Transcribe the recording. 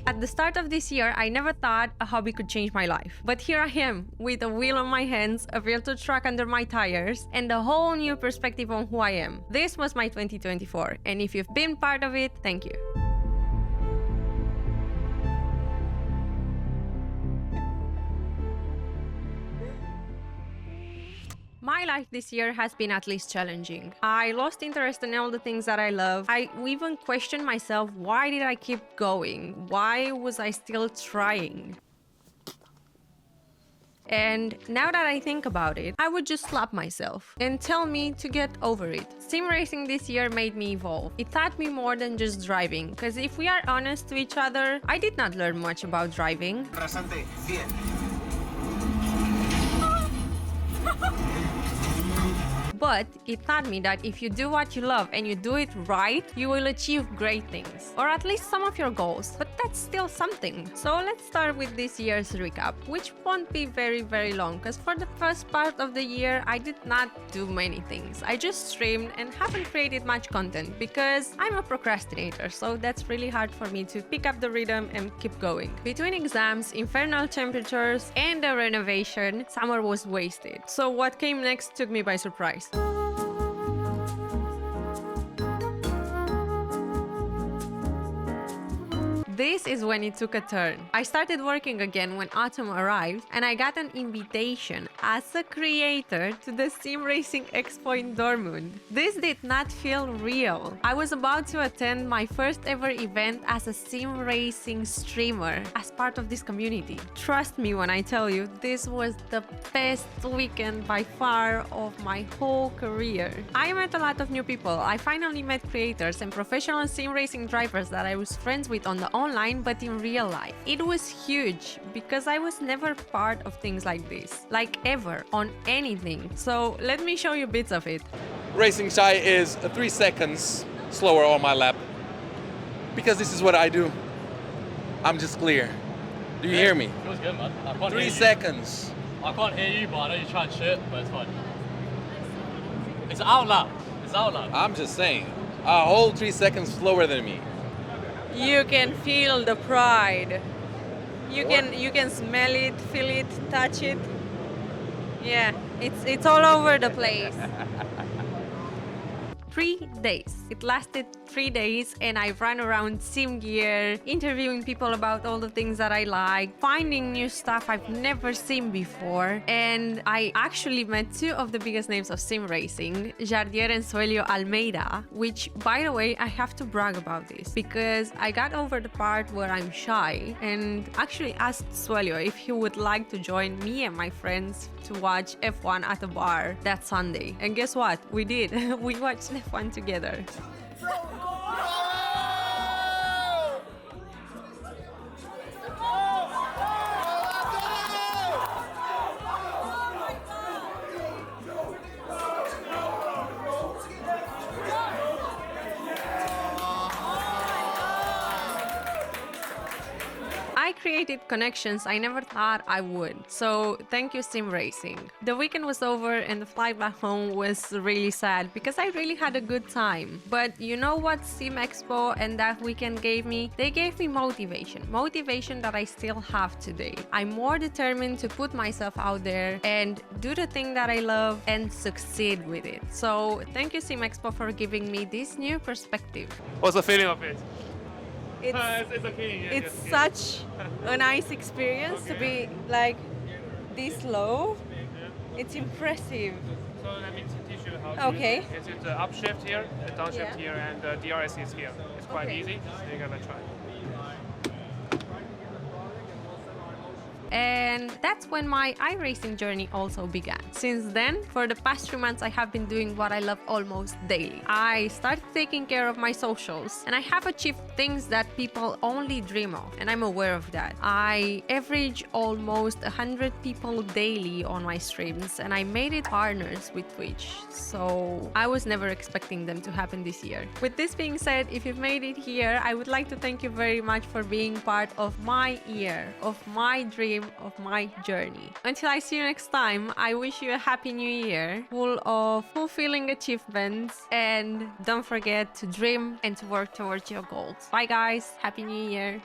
At the start of this year, I never thought a hobby could change my life. But here I am, with a wheel on my hands, a filter truck under my tires, and a whole new perspective on who I am. This was my 2024, and if you've been part of it, thank you. My life this year has been at least challenging. I lost interest in all the things that I love. I even questioned myself, why did I keep going? Why was I still trying? And now that I think about it, I would just slap myself and tell me to get over it. Sim racing this year made me evolve. It taught me more than just driving, because if we are honest to each other, I did not learn much about driving. But it taught me that if you do what you love and you do it right, you will achieve great things. Or at least some of your goals. But that's still something. So let's start with this year's recap, which won't be very long, because for the first part of the year, I did not do many things. I just streamed and haven't created much content because I'm a procrastinator, so that's really hard for me to pick up the rhythm and keep going. Between exams, infernal temperatures, and a renovation, summer was wasted. So what came next took me by surprise. This is when it took a turn. I started working again when autumn arrived, and I got an invitation as a creator to the Sim Racing Expo in Dortmund. This did not feel real. I was about to attend my first ever event as a sim racing streamer as part of this community. Trust me when I tell you, this was the best weekend by far of my whole career. I met a lot of new people. I finally met creators and professional sim racing drivers that I was friends with on the online, but in real life. It was huge because I was never part of things like this, like ever, on anything. So let me show you bits of it. Racing Shy is 3 seconds slower on my lap because this is what I do. I'm just clear. Do you hear me? Feels good, man. I can't 3 hear seconds. You. I can't hear you, but I know you're trying shit, but it's fine. It's out loud. It's out loud. I'm just saying, a whole 3 seconds slower than me. You can feel the pride. You can smell it, feel it, touch it. Yeah, it's all over the place. 3 days. It lasted 3 days, and I ran around sim gear, interviewing people about all the things that I like, finding new stuff I've never seen before, and I actually met 2 of the biggest names of sim racing, Jardier and Suelio Almeida, which, by the way, I have to brag about this because I got over the part where I'm shy and actually asked Suelio if he would like to join me and my friends to watch F1 at a bar that Sunday. And guess what? We did. We watched F1 together. I created connections I never thought I would. So thank you, Sim Racing. The weekend was over and the flight back home was really sad because I really had a good time. But you know what Sim Expo and that weekend gave me? They gave me motivation. Motivation that I still have today. I'm more determined to put myself out there and do the thing that I love and succeed with it. So thank you, Sim Expo, for giving me this new perspective. What's the feeling of it? It's okay. Yeah, it's such a nice experience to be like this low. It's impressive. So let me teach you how to Okay. use it. It's the upshift here, the downshift here, and the DRS is here. It's quite Okay. easy, so you're gonna try. And that's when my iRacing journey also began. Since then, for the past 3 months, I have been doing what I love almost daily. I started taking care of my socials, and I have achieved things that people only dream of, and I'm aware of that. I average almost 100 people daily on my streams, and I made it partners with Twitch, so I was never expecting them to happen this year. With this being said, if you've made it here, I would like to thank you very much for being part of my year, of my dream, of my journey. Until I see you next time, I wish you a happy new year, full of fulfilling achievements, and don't forget to dream and to work towards your goals. Bye guys, happy new year.